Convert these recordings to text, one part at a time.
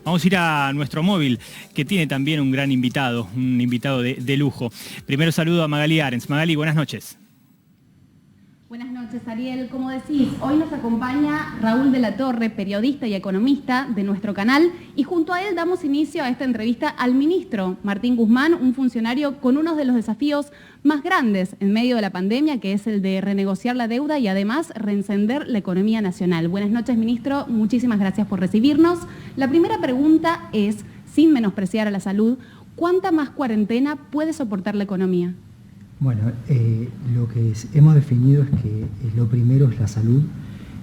Vamos a ir a nuestro móvil, que tiene también un gran invitado, un invitado de lujo. Primero saludo a Magali Arens. Magali, buenas noches. Buenas noches, Ariel. Como decís, hoy nos acompaña Raúl de la Torre, periodista y economista de nuestro canal, y junto a él damos inicio a esta entrevista al ministro Martín Guzmán, un funcionario con uno de los desafíos más grandes en medio de la pandemia, que es el de renegociar la deuda y además reencender la economía nacional. Buenas noches, ministro. Muchísimas gracias por recibirnos. La primera pregunta es, sin menospreciar a la salud, ¿cuánta más cuarentena puede soportar la economía? Bueno, lo que hemos definido es que lo primero es la salud.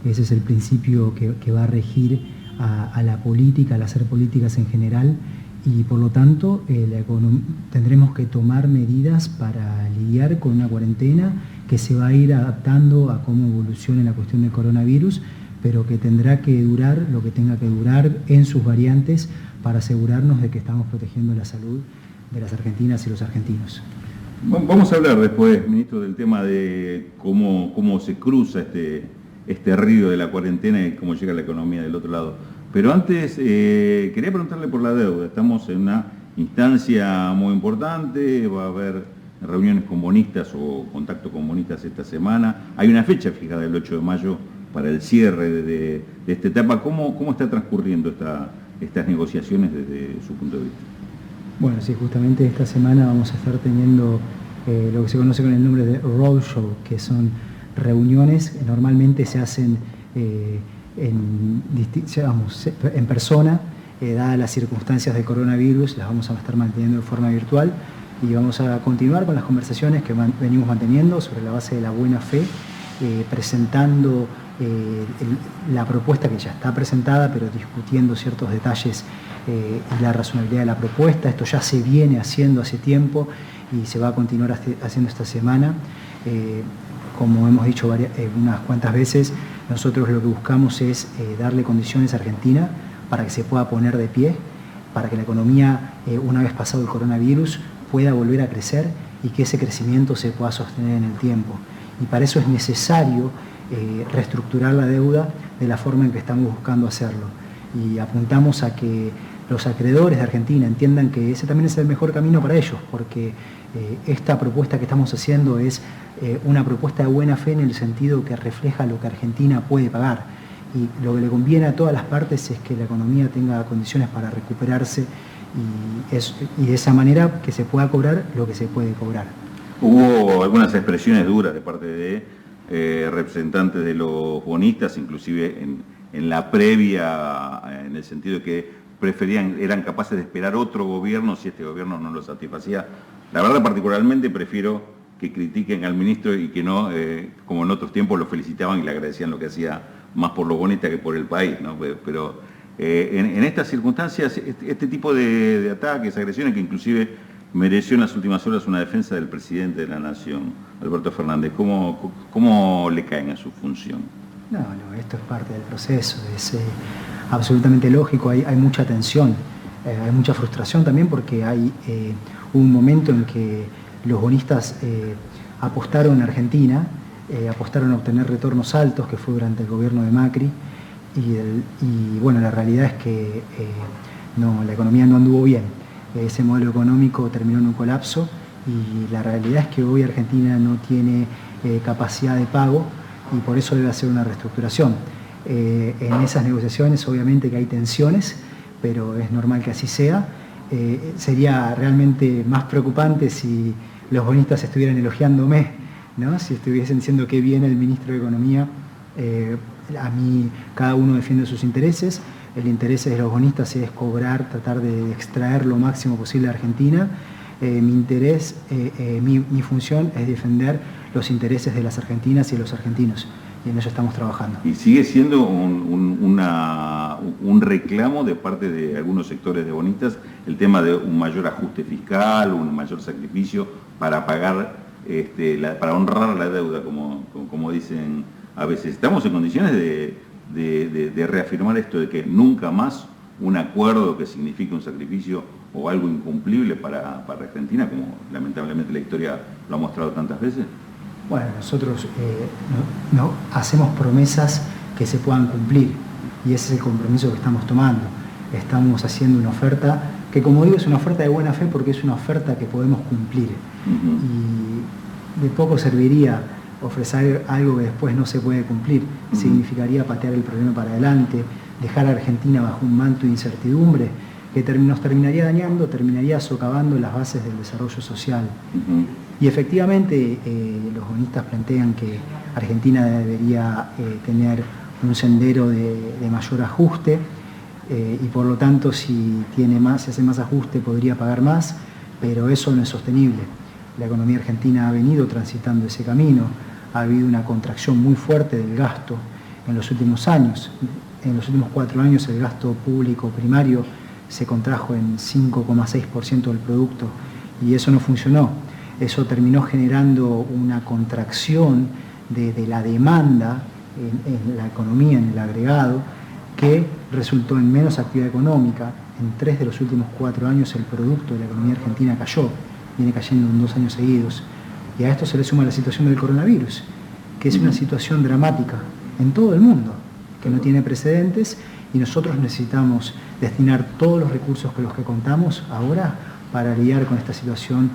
Ese es el principio que va a regir a la política, al hacer políticas en general, y por lo tanto tendremos que tomar medidas para lidiar con una cuarentena que se va a ir adaptando a cómo evolucione la cuestión del coronavirus, pero que tendrá que durar lo que tenga que durar en sus variantes para asegurarnos de que estamos protegiendo la salud de las argentinas y los argentinos. Vamos a hablar después, ministro, del tema de cómo se cruza este río de la cuarentena y cómo llega la economía del otro lado. Pero antes, quería preguntarle por la deuda. Estamos en una instancia muy importante, va a haber reuniones con bonistas o contacto con bonistas esta semana. Hay una fecha fijada el 8 de mayo para el cierre de esta etapa. ¿Cómo está transcurriendo estas negociaciones desde su punto de vista? Bueno, sí, justamente esta semana vamos a estar teniendo lo que se conoce con el nombre de roadshow, que son reuniones que normalmente se hacen en persona, dadas las circunstancias del coronavirus, las vamos a estar manteniendo de forma virtual y vamos a continuar con las conversaciones que venimos manteniendo sobre la base de la buena fe, presentando la propuesta que ya está presentada, pero discutiendo ciertos detalles y la razonabilidad de la propuesta. Esto ya se viene haciendo hace tiempo y se va a continuar haciendo esta semana. Como hemos dicho unas cuantas veces, nosotros lo que buscamos es darle condiciones a Argentina para que se pueda poner de pie, para que la economía, una vez pasado el coronavirus, pueda volver a crecer y que ese crecimiento se pueda sostener en el tiempo. Y para eso es necesario reestructurar la deuda de la forma en que estamos buscando hacerlo. Y apuntamos a que los acreedores de Argentina entiendan que ese también es el mejor camino para ellos, porque esta propuesta que estamos haciendo es una propuesta de buena fe en el sentido que refleja lo que Argentina puede pagar. Y lo que le conviene a todas las partes es que la economía tenga condiciones para recuperarse y de esa manera que se pueda cobrar lo que se puede cobrar. Hubo algunas expresiones duras de parte de representantes de los bonistas, inclusive en la previa, en el sentido de que eran capaces de esperar otro gobierno si este gobierno no lo satisfacía. La verdad, particularmente prefiero que critiquen al ministro y que no, como en otros tiempos, lo felicitaban y le agradecían lo que hacía más por los bonistas que por el país, ¿no? Pero en estas circunstancias, este tipo de ataques, agresiones, que inclusive mereció en las últimas horas una defensa del presidente de la Nación, Alberto Fernández, ¿cómo le caen a su función? No, esto es parte del proceso, es absolutamente lógico, hay mucha tensión, hay mucha frustración también porque hubo un momento en que los bonistas apostaron a Argentina, apostaron a obtener retornos altos, que fue durante el gobierno de Macri, y bueno, la realidad es que la economía no anduvo bien, ese modelo económico terminó en un colapso y la realidad es que hoy Argentina no tiene capacidad de pago y por eso debe hacer una reestructuración. En esas negociaciones obviamente que hay tensiones, pero es normal que así sea. Sería realmente más preocupante si los bonistas estuvieran elogiándome, ¿no? Si estuviesen diciendo qué bien el ministro de Economía. A mí cada uno defiende sus intereses. El interés de los bonistas es cobrar, tratar de extraer lo máximo posible de Argentina. Mi función es defender los intereses de las argentinas y de los argentinos, y en eso estamos trabajando. ¿Y sigue siendo un reclamo de parte de algunos sectores de bonistas el tema de un mayor ajuste fiscal, un mayor sacrificio para pagar, para honrar la deuda, como dicen a veces? ¿Estamos en condiciones de reafirmar esto de que nunca más un acuerdo que signifique un sacrificio o algo incumplible para Argentina, como lamentablemente la historia lo ha mostrado tantas veces? Bueno, nosotros no hacemos promesas que se puedan cumplir y ese es el compromiso que estamos tomando. estamos haciendo una oferta que, como digo, es una oferta de buena fe porque es una oferta que podemos cumplir. Y de poco serviría ofrecer algo que después no se puede cumplir. Significaría patear el problema para adelante, dejar a Argentina bajo un manto de incertidumbre que nos terminaría dañando, terminaría socavando las bases del desarrollo social. Y efectivamente los bonistas plantean que Argentina debería tener un sendero de mayor ajuste y por lo tanto si hace más ajuste podría pagar más, pero eso no es sostenible. La economía argentina ha venido transitando ese camino, ha habido una contracción muy fuerte del gasto en los últimos años. En los últimos 4 años el gasto público primario se contrajo en 5,6% del producto y eso no funcionó. Eso terminó generando una contracción de la demanda en la economía, en el agregado, que resultó en menos actividad económica. En 3 de los últimos 4 años el producto de la economía argentina cayó, viene cayendo en 2 años seguidos. Y a esto se le suma la situación del coronavirus, que es una situación dramática en todo el mundo, que no tiene precedentes y nosotros necesitamos destinar todos los recursos con los que contamos ahora para lidiar con esta situación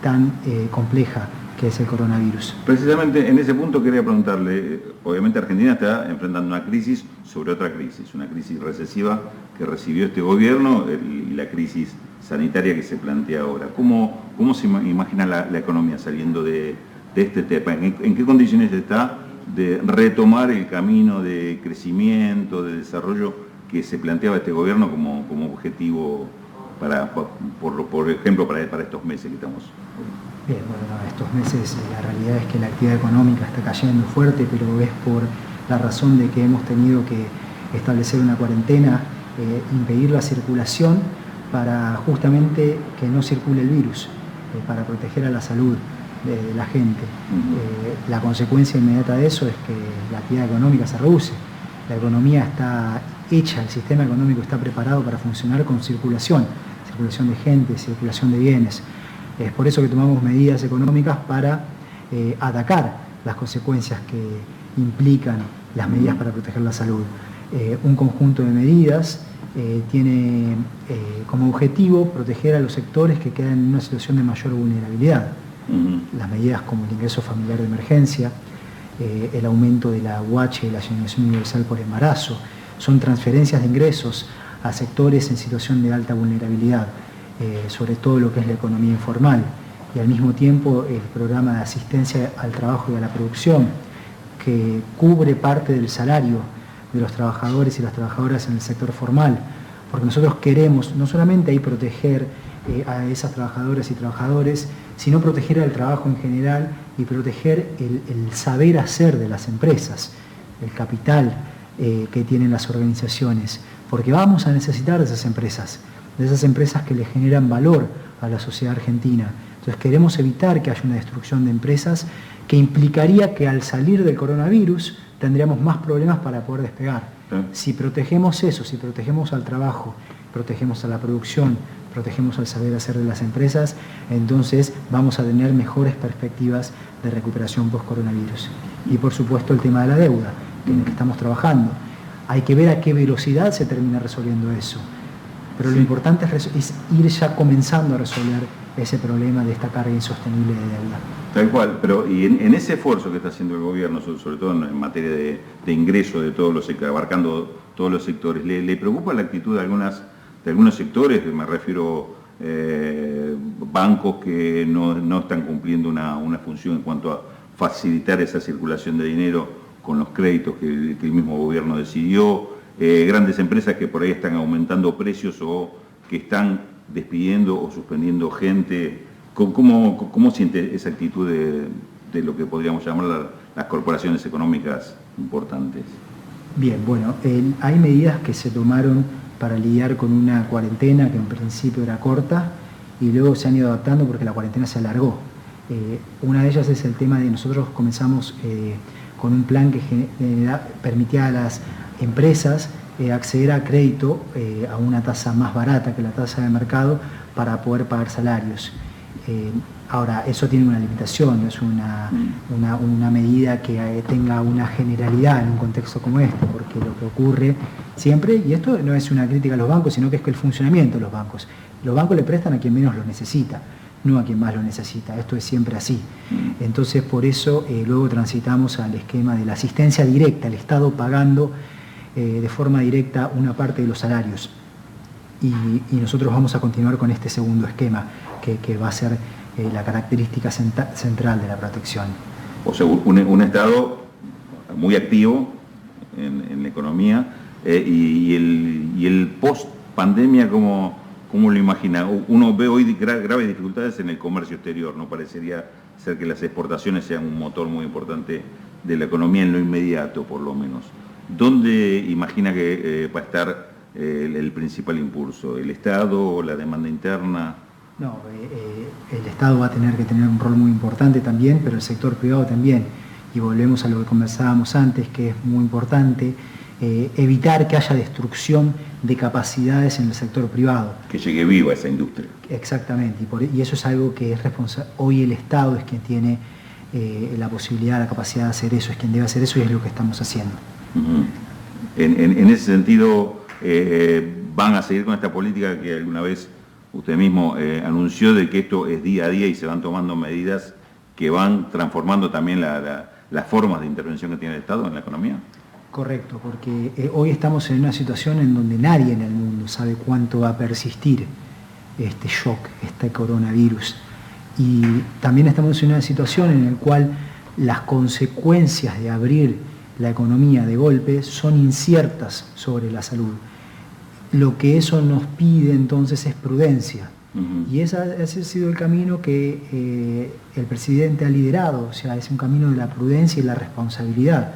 tan compleja que es el coronavirus. Precisamente en ese punto quería preguntarle, obviamente Argentina está enfrentando una crisis sobre otra crisis, una crisis recesiva que recibió este gobierno y la crisis sanitaria que se plantea ahora. ¿Cómo se imagina la economía saliendo de este tema? ¿En qué condiciones está de retomar el camino de crecimiento, de desarrollo que se planteaba este gobierno como objetivo por ejemplo, para estos meses que estamos? Bien, bueno, estos meses la realidad es que la actividad económica está cayendo fuerte, pero es por la razón de que hemos tenido que establecer una cuarentena, impedir la circulación para justamente que no circule el virus, para proteger a la salud de la gente. La consecuencia inmediata de eso es que la actividad económica se reduce. La economía está hecha, el sistema económico está preparado para funcionar con circulación de gente, circulación de bienes. Es por eso que tomamos medidas económicas para atacar las consecuencias que implican las medidas para proteger la salud. Un conjunto de medidas tiene como objetivo proteger a los sectores que quedan en una situación de mayor vulnerabilidad. Las medidas como el ingreso familiar de emergencia, el aumento de la UH y la asignación universal por embarazo, son transferencias de ingresos a sectores en situación de alta vulnerabilidad, sobre todo lo que es la economía informal, y al mismo tiempo el programa de asistencia al trabajo y a la producción, que cubre parte del salario de los trabajadores y las trabajadoras en el sector formal, porque nosotros queremos no solamente ahí proteger a esas trabajadoras y trabajadores, sino proteger al trabajo en general y proteger el saber hacer de las empresas, el capital que tienen las organizaciones, porque vamos a necesitar de esas empresas que le generan valor a la sociedad argentina. Entonces queremos evitar que haya una destrucción de empresas que implicaría que al salir del coronavirus tendríamos más problemas para poder despegar. Si protegemos eso, si protegemos al trabajo, protegemos a la producción, protegemos al saber hacer de las empresas, entonces vamos a tener mejores perspectivas de recuperación post-coronavirus. Y por supuesto el tema de la deuda, en el que estamos trabajando. Hay que ver a qué velocidad se termina resolviendo eso. Pero lo importante es ir ya comenzando a resolver ese problema de esta carga insostenible de deuda. Tal cual, pero y en ese esfuerzo que está haciendo el gobierno, sobre todo en materia de ingreso de todos los sectores, abarcando todos los sectores, ¿le preocupa la actitud de algunos sectores? Me refiero bancos que no están cumpliendo una función en cuanto a facilitar esa circulación de dinero con los créditos que el mismo gobierno decidió, grandes empresas que por ahí están aumentando precios o que están despidiendo o suspendiendo gente. ¿Cómo siente esa actitud de lo que podríamos llamar las corporaciones económicas importantes? Bien, bueno, hay medidas que se tomaron para lidiar con una cuarentena que en principio era corta y luego se han ido adaptando porque la cuarentena se alargó. Una de ellas es el tema de nosotros comenzamos con un plan que permitía a las empresas acceder a crédito a una tasa más barata que la tasa de mercado para poder pagar salarios. Ahora, eso tiene una limitación, no es una medida que tenga una generalidad en un contexto como este, porque lo que ocurre siempre, y esto no es una crítica a los bancos, sino que es que el funcionamiento de los bancos le prestan a quien menos lo necesita, no a quien más lo necesita, esto es siempre así. Entonces, por eso luego transitamos al esquema de la asistencia directa, el Estado pagando de forma directa una parte de los salarios. Y nosotros vamos a continuar con este segundo esquema, que va a ser la característica central de la protección. O sea, un Estado muy activo en la economía y el post-pandemia, ¿cómo lo imagina? Uno ve hoy graves dificultades en el comercio exterior, ¿no? Parecería ser que las exportaciones sean un motor muy importante de la economía en lo inmediato, por lo menos. ¿Dónde imagina que va a estar el principal impulso? ¿El Estado o la demanda interna? No, el Estado va a tener que tener un rol muy importante también, pero el sector privado también. Y volvemos a lo que conversábamos antes, que es muy importante evitar que haya destrucción de capacidades en el sector privado. Que llegue viva esa industria. Exactamente, y eso es algo que es responsable. Hoy el Estado es quien tiene la posibilidad, la capacidad de hacer eso, es quien debe hacer eso y es lo que estamos haciendo. En ese sentido, ¿van a seguir con esta política que alguna vez usted mismo anunció de que esto es día a día y se van tomando medidas que van transformando también las formas de intervención que tiene el Estado en la economía? Correcto, porque hoy estamos en una situación en donde nadie en el mundo sabe cuánto va a persistir este shock, este coronavirus. Y también estamos en una situación en la cual las consecuencias de abrir la economía de golpe son inciertas sobre la salud. Lo que eso nos pide entonces es prudencia. Y ese ha sido el camino que el presidente ha liderado, o sea, es un camino de la prudencia y la responsabilidad.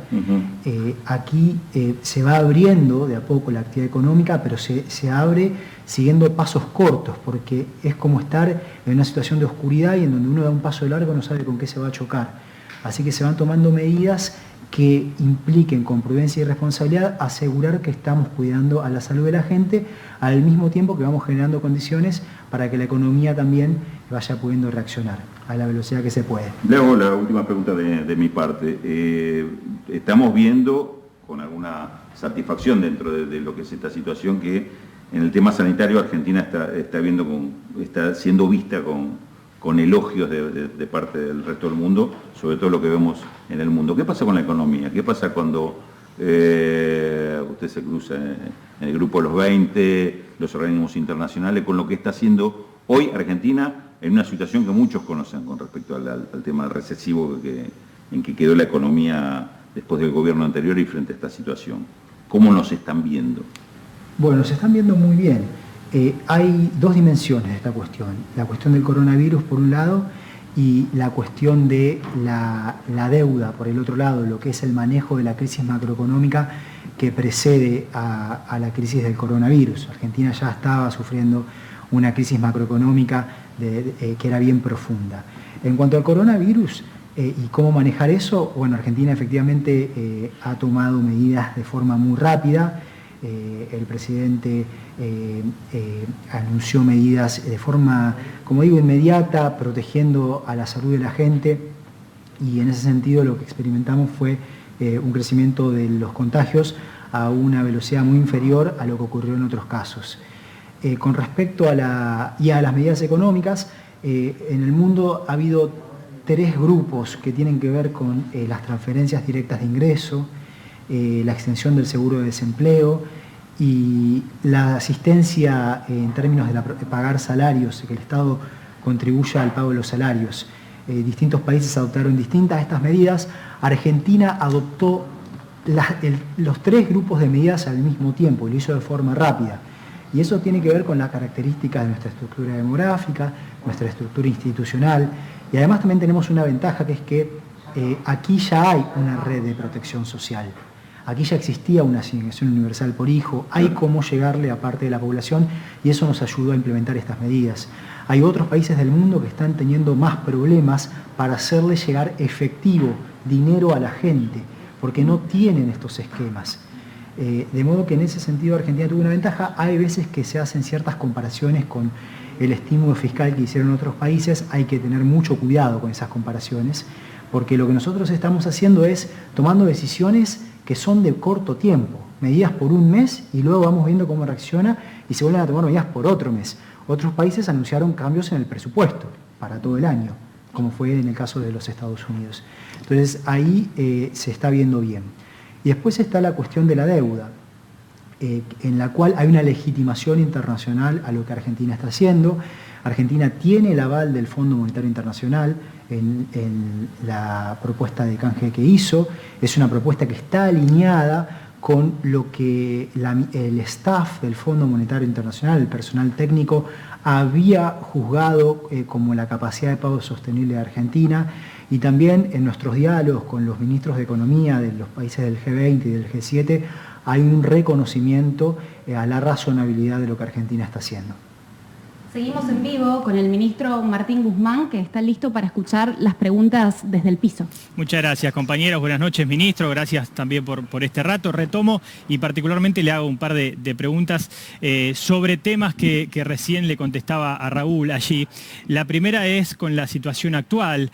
Aquí se va abriendo de a poco la actividad económica, pero se abre siguiendo pasos cortos, porque es como estar en una situación de oscuridad y en donde uno da un paso largo no sabe con qué se va a chocar. Así que se van tomando medidas que impliquen con prudencia y responsabilidad asegurar que estamos cuidando a la salud de la gente, al mismo tiempo que vamos generando condiciones para que la economía también vaya pudiendo reaccionar a la velocidad que se puede. Le hago la última pregunta de mi parte. Estamos viendo con alguna satisfacción dentro de lo que es esta situación que en el tema sanitario Argentina está siendo vista con elogios de parte del resto del mundo, sobre todo lo que vemos en el mundo. ¿Qué pasa con la economía? ¿Qué pasa cuando usted se cruza en el grupo de los 20, los organismos internacionales, con lo que está haciendo hoy Argentina en una situación que muchos conocen con respecto al tema recesivo en que quedó la economía después del gobierno anterior y frente a esta situación? ¿Cómo nos están viendo? Bueno, nos están viendo muy bien. Hay dos dimensiones de esta cuestión. La cuestión del coronavirus por un lado y la cuestión de la deuda por el otro lado, lo que es el manejo de la crisis macroeconómica que precede a la crisis del coronavirus. Argentina ya estaba sufriendo una crisis macroeconómica que era bien profunda. En cuanto al coronavirus y cómo manejar eso, bueno, Argentina efectivamente ha tomado medidas de forma muy rápida. El presidente anunció medidas de forma, como digo, inmediata, protegiendo a la salud de la gente, y en ese sentido lo que experimentamos fue un crecimiento de los contagios a una velocidad muy inferior a lo que ocurrió en otros casos. Con respecto a las medidas económicas, en el mundo ha habido tres grupos que tienen que ver con las transferencias directas de ingreso, la extensión del seguro de desempleo y la asistencia en términos de pagar salarios, que el Estado contribuya al pago de los salarios. Distintos países adoptaron distintas estas medidas. Argentina adoptó los tres grupos de medidas al mismo tiempo y lo hizo de forma rápida. Y eso tiene que ver con las características de nuestra estructura demográfica, nuestra estructura institucional, y además también tenemos una ventaja, que es que aquí ya hay una red de protección social. Aquí ya existía una asignación universal por hijo, hay cómo llegarle a parte de la población y eso nos ayudó a implementar estas medidas. Hay otros países del mundo que están teniendo más problemas para hacerle llegar efectivo, dinero a la gente, porque no tienen estos esquemas. De modo que en ese sentido Argentina tuvo una ventaja. Hay veces que se hacen ciertas comparaciones con el estímulo fiscal que hicieron otros países. Hay que tener mucho cuidado con esas comparaciones, porque lo que nosotros estamos haciendo es tomando decisiones que son de corto tiempo, medidas por un mes, y luego vamos viendo cómo reacciona y se vuelven a tomar medidas por otro mes. Otros países anunciaron cambios en el presupuesto para todo el año, como fue en el caso de los Estados Unidos. Entonces ahí se está viendo bien. Y después está la cuestión de la deuda, en la cual hay una legitimación internacional a lo que Argentina está haciendo. Argentina tiene el aval del Fondo Monetario Internacional en la propuesta de canje que hizo. Es una propuesta que está alineada con lo que el staff del Fondo Monetario Internacional, el personal técnico, había juzgado como la capacidad de pago sostenible de Argentina, y también en nuestros diálogos con los ministros de Economía de los países del G20 y del G7 hay un reconocimiento a la razonabilidad de lo que Argentina está haciendo. Seguimos en vivo con el ministro Martín Guzmán, que está listo para escuchar las preguntas desde el piso. Muchas gracias, compañeros. Buenas noches, ministro. Gracias también por este rato. Retomo y particularmente le hago un par de preguntas sobre temas que recién le contestaba a Raúl allí. La primera es con la situación actual,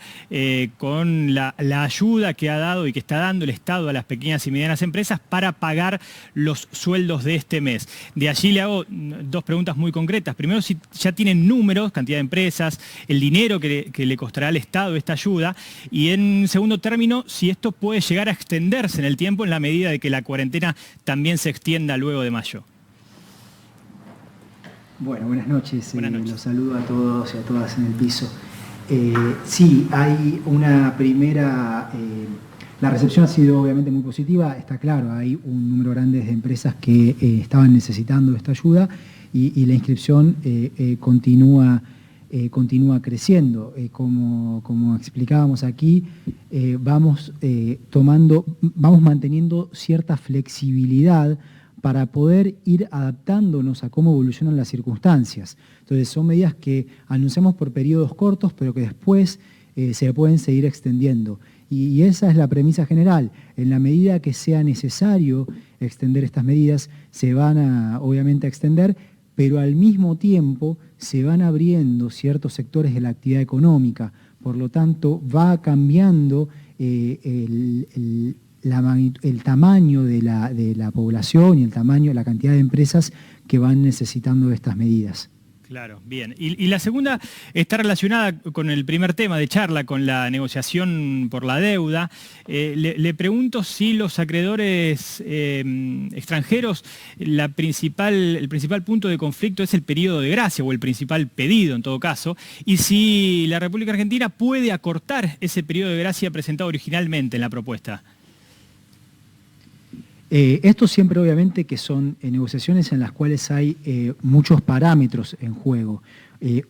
con la ayuda que ha dado y que está dando el Estado a las pequeñas y medianas empresas para pagar los sueldos de este mes. De allí le hago dos preguntas muy concretas. Primero, si ya tienen números, cantidad de empresas, el dinero que le costará al Estado esta ayuda, y en segundo término, si esto puede llegar a extenderse en el tiempo en la medida de que la cuarentena también se extienda luego de mayo. Bueno, buenas noches. Buenas noches. Los saludo a todos y a todas en el piso. Sí, hay una primera... la recepción ha sido obviamente muy positiva, está claro, hay un número grande de empresas que estaban necesitando esta ayuda, y la inscripción continúa creciendo. Como explicábamos aquí, vamos manteniendo cierta flexibilidad para poder ir adaptándonos a cómo evolucionan las circunstancias. Entonces son medidas que anunciamos por periodos cortos, pero que después se pueden seguir extendiendo. Y esa es la premisa general. En la medida que sea necesario extender estas medidas, se van a obviamente a extender, pero al mismo tiempo se van abriendo ciertos sectores de la actividad económica. Por lo tanto, va cambiando el tamaño de la población y el tamaño, la cantidad de empresas que van necesitando estas medidas. Claro, bien. Y la segunda está relacionada con el primer tema de charla, con la negociación por la deuda. Le pregunto si los acreedores extranjeros, el principal punto de conflicto es el periodo de gracia, o el principal pedido en todo caso, y si la República Argentina puede acortar ese periodo de gracia presentado originalmente en la propuesta. Esto siempre obviamente que son negociaciones en las cuales hay muchos parámetros en juego.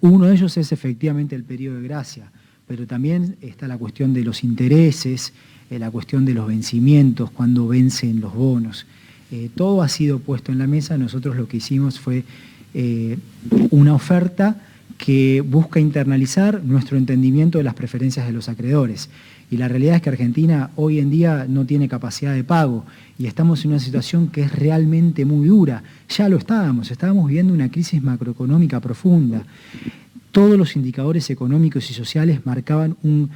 Uno de ellos es efectivamente el periodo de gracia, pero también está la cuestión de los intereses, la cuestión de los vencimientos, cuando vencen los bonos. Todo ha sido puesto en la mesa. Nosotros lo que hicimos fue una oferta que busca internalizar nuestro entendimiento de las preferencias de los acreedores. Y la realidad es que Argentina hoy en día no tiene capacidad de pago y estamos en una situación que es realmente muy dura. Ya lo estábamos viviendo una crisis macroeconómica profunda. Todos los indicadores económicos y sociales marcaban un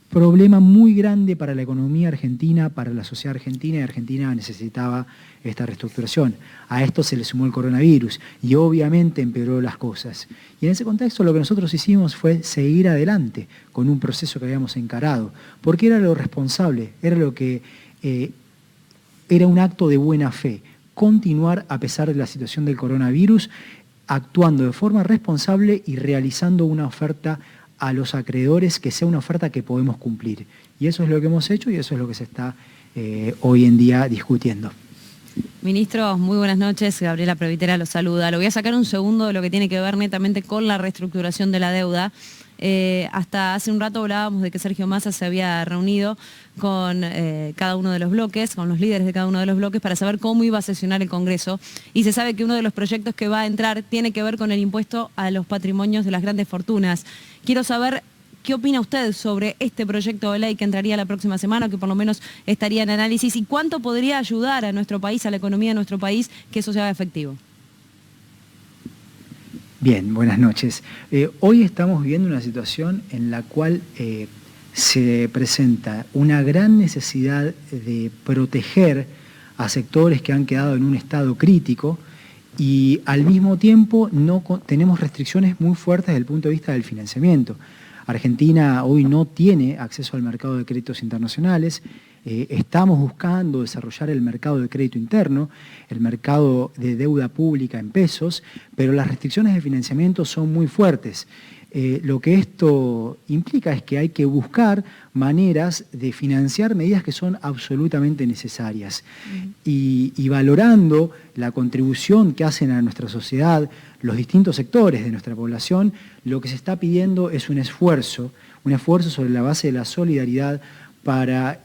problema muy grande para la economía argentina, para la sociedad argentina, y Argentina necesitaba esta reestructuración. A esto se le sumó el coronavirus y obviamente empeoró las cosas. Y en ese contexto lo que nosotros hicimos fue seguir adelante con un proceso que habíamos encarado, porque era lo responsable, era lo que era un acto de buena fe, continuar a pesar de la situación del coronavirus, actuando de forma responsable y realizando una oferta a los acreedores que sea una oferta que podemos cumplir. Y eso es lo que hemos hecho y eso es lo que se está hoy en día discutiendo. Ministro, muy buenas noches. Gabriela Previtera lo saluda. Lo voy a sacar un segundo de lo que tiene que ver netamente con la reestructuración de la deuda. Hasta hace un rato hablábamos de que Sergio Massa se había reunido con cada uno de los bloques, con los líderes de cada uno de los bloques, para saber cómo iba a sesionar el Congreso. Y se sabe que uno de los proyectos que va a entrar tiene que ver con el impuesto a los patrimonios de las grandes fortunas. Quiero saber ¿Qué opina usted sobre este proyecto de ley que entraría la próxima semana, que por lo menos estaría en análisis? ¿Y cuánto podría ayudar a nuestro país, a la economía de nuestro país, que eso sea efectivo? Bien, buenas noches. Hoy estamos viviendo una situación en la cual se presenta una gran necesidad de proteger a sectores que han quedado en un estado crítico y al mismo tiempo tenemos restricciones muy fuertes desde el punto de vista del financiamiento. Argentina hoy no tiene acceso al mercado de créditos internacionales. Estamos buscando desarrollar el mercado de crédito interno, el mercado de deuda pública en pesos, pero las restricciones de financiamiento son muy fuertes. Lo que esto implica es que hay que buscar maneras de financiar medidas que son absolutamente necesarias. Y valorando la contribución que hacen a nuestra sociedad los distintos sectores de nuestra población, lo que se está pidiendo es un esfuerzo sobre la base de la solidaridad para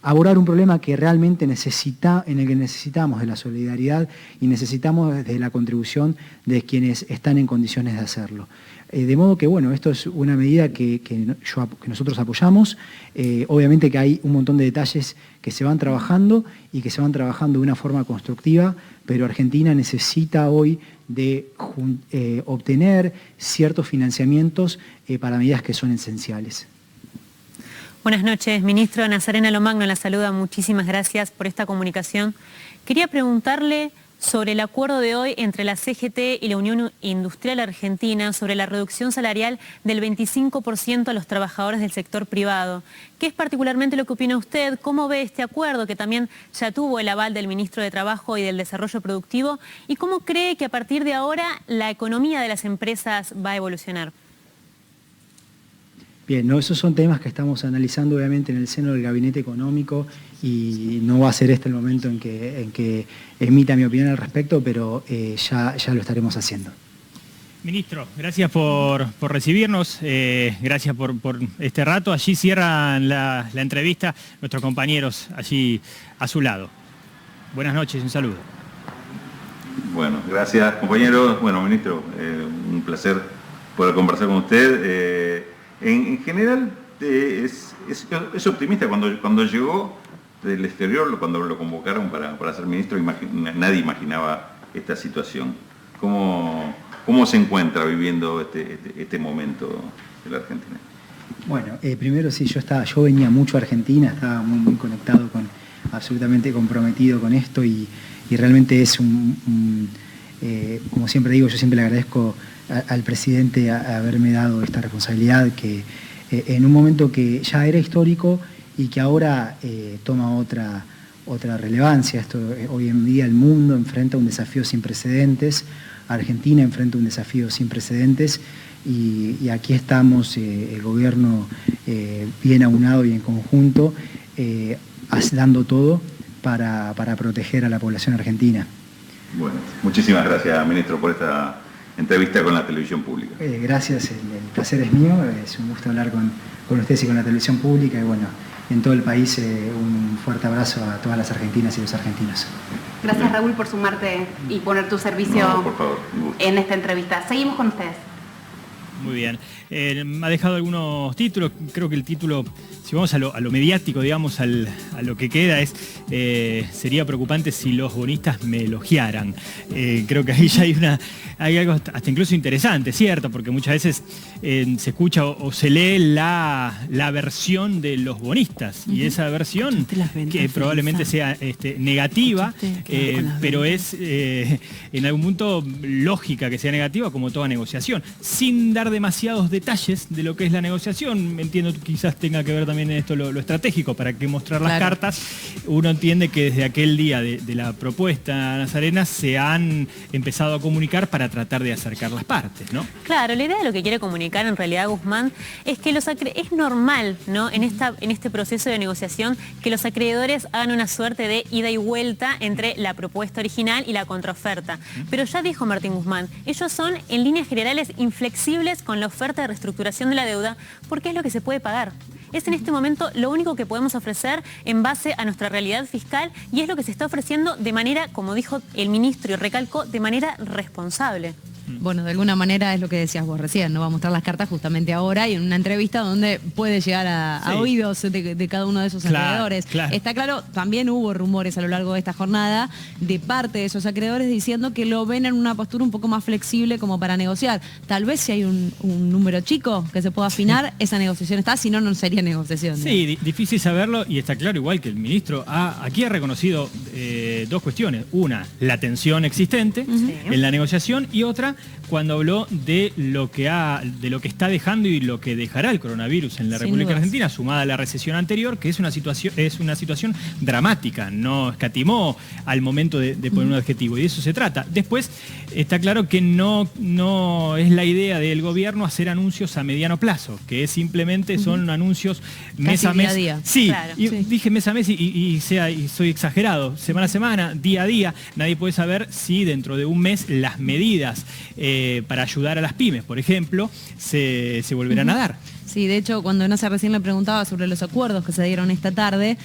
abordar un problema que realmente en el que necesitamos de la solidaridad y necesitamos de la contribución de quienes están en condiciones de hacerlo. De modo que, bueno, esto es una medida que nosotros apoyamos. Obviamente que hay un montón de detalles que se van trabajando y que se van trabajando de una forma constructiva, pero Argentina necesita hoy de obtener ciertos financiamientos para medidas que son esenciales. Buenas noches, ministro. Nazarena Lomagno la saluda. Muchísimas gracias por esta comunicación. Quería preguntarle sobre el acuerdo de hoy entre la CGT y la Unión Industrial Argentina sobre la reducción salarial del 25% a los trabajadores del sector privado. ¿Qué es particularmente lo que opina usted? ¿Cómo ve este acuerdo que también ya tuvo el aval del ministro de Trabajo y del Desarrollo Productivo? ¿Y cómo cree que a partir de ahora la economía de las empresas va a evolucionar? Bien, no, esos son temas que estamos analizando obviamente en el seno del Gabinete Económico y no va a ser este el momento en que emita mi opinión al respecto, pero ya lo estaremos haciendo. Ministro, gracias por recibirnos, gracias por este rato. Allí cierran la entrevista nuestros compañeros allí a su lado. Buenas noches, un saludo. Bueno, gracias compañeros. Bueno, ministro, un placer poder conversar con usted. En general es optimista. Cuando llegó del exterior, cuando lo convocaron para ser ministro, nadie imaginaba esta situación. ¿Cómo se encuentra viviendo este momento de la Argentina? Bueno, primero sí, yo venía mucho a Argentina, estaba muy conectado, absolutamente comprometido con esto y realmente es como siempre digo, yo siempre le agradezco al presidente haberme dado esta responsabilidad que en un momento que ya era histórico y que ahora toma otra relevancia. Hoy en día el mundo enfrenta un desafío sin precedentes, Argentina enfrenta un desafío sin precedentes y aquí estamos, el gobierno bien aunado y en conjunto, dando todo para proteger a la población argentina. Bueno, muchísimas gracias, ministro, por esta entrevista con la televisión pública. Gracias, el placer es mío, es un gusto hablar con ustedes y con la televisión pública y bueno, en todo el país un fuerte abrazo a todas las argentinas y los argentinos. Gracias Raúl por sumarte y poner tu servicio por favor, en esta entrevista. Seguimos con ustedes. Muy bien. Me ha dejado algunos títulos. Creo que el título, si vamos a lo mediático, digamos, a lo que queda, sería preocupante si los bonistas me elogiaran. Creo que ahí ya hay algo hasta incluso interesante, ¿cierto? Porque muchas veces se escucha o se lee la versión de los bonistas. Y esa versión, que probablemente sea negativa, pero es en algún punto lógica que sea negativa, como toda negociación. Sin dar demasiados detalles de lo que es la negociación, entiendo que quizás tenga que ver también en esto lo estratégico, para qué mostrar las cartas. Uno entiende que desde aquel día de la propuesta Nazarena se han empezado a comunicar para tratar de acercar las partes, ¿no? Claro, la idea de lo que quiere comunicar en realidad Guzmán es que es normal, ¿no?, en este proceso de negociación que los acreedores hagan una suerte de ida y vuelta entre la propuesta original y la contraoferta. Pero ya dijo Martín Guzmán, ellos son en líneas generales inflexibles con la oferta de reestructuración de la deuda porque es lo que se puede pagar. Es en este momento lo único que podemos ofrecer en base a nuestra realidad fiscal y es lo que se está ofreciendo de manera, como dijo el ministro y recalcó, de manera responsable. Bueno, de alguna manera es lo que decías vos recién, ¿no? Va a mostrar las cartas justamente ahora y en una entrevista donde puede llegar a oídos de cada uno de esos acreedores. Claro. Está claro, también hubo rumores a lo largo de esta jornada de parte de esos acreedores diciendo que lo ven en una postura un poco más flexible como para negociar. Tal vez si hay un número chico que se pueda afinar, esa negociación está, si no, no sería negociación, ¿no? Sí, difícil saberlo, y está claro igual que el ministro aquí ha reconocido dos cuestiones. Una, la tensión existente en la negociación, y otra, cuando habló de lo que está dejando y lo que dejará el coronavirus en la República Argentina, sumada a la recesión anterior, que es una situación dramática. No escatimó al momento de poner un adjetivo, y de eso se trata. Después, está claro que no es la idea del gobierno hacer anuncios a mediano plazo, que simplemente son anuncios mes a mes. Día a día. Sí, Claro, dije mes a mes y soy exagerado. Semana a semana, día a día. Nadie puede saber si dentro de un mes las medidas para ayudar a las pymes, por ejemplo, se volverán a dar. Sí, de hecho, cuando Nasa recién le preguntaba sobre los acuerdos que se dieron esta tarde,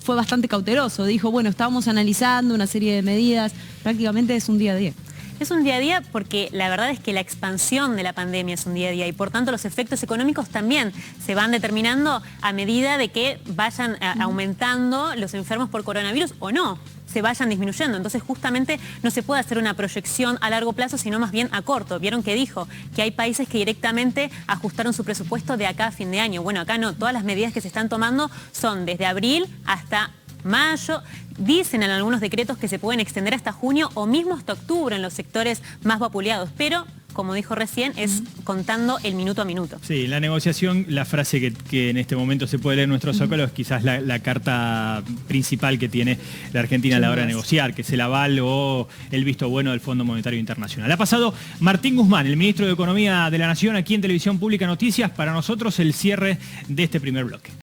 fue bastante cauteloso. Dijo, bueno, estábamos analizando una serie de medidas, prácticamente es un día a día. Es un día a día porque la verdad es que la expansión de la pandemia es un día a día y por tanto los efectos económicos también se van determinando a medida de que vayan aumentando los enfermos por coronavirus o no, se vayan disminuyendo. Entonces justamente no se puede hacer una proyección a largo plazo, sino más bien a corto. Vieron que dijo que hay países que directamente ajustaron su presupuesto de acá a fin de año. Bueno, acá no, todas las medidas que se están tomando son desde abril hasta mayo. Dicen en algunos decretos que se pueden extender hasta junio o mismo hasta octubre en los sectores más vapuleados, pero como dijo recién, es contando el minuto a minuto. Sí, la negociación, la frase que en este momento se puede leer en nuestro Zócalo es quizás la carta principal que tiene la Argentina a la hora de negociar, que es el aval o el visto bueno del Fondo Monetario Internacional. Ha pasado Martín Guzmán, el ministro de Economía de la Nación, aquí en Televisión Pública Noticias, para nosotros el cierre de este primer bloque.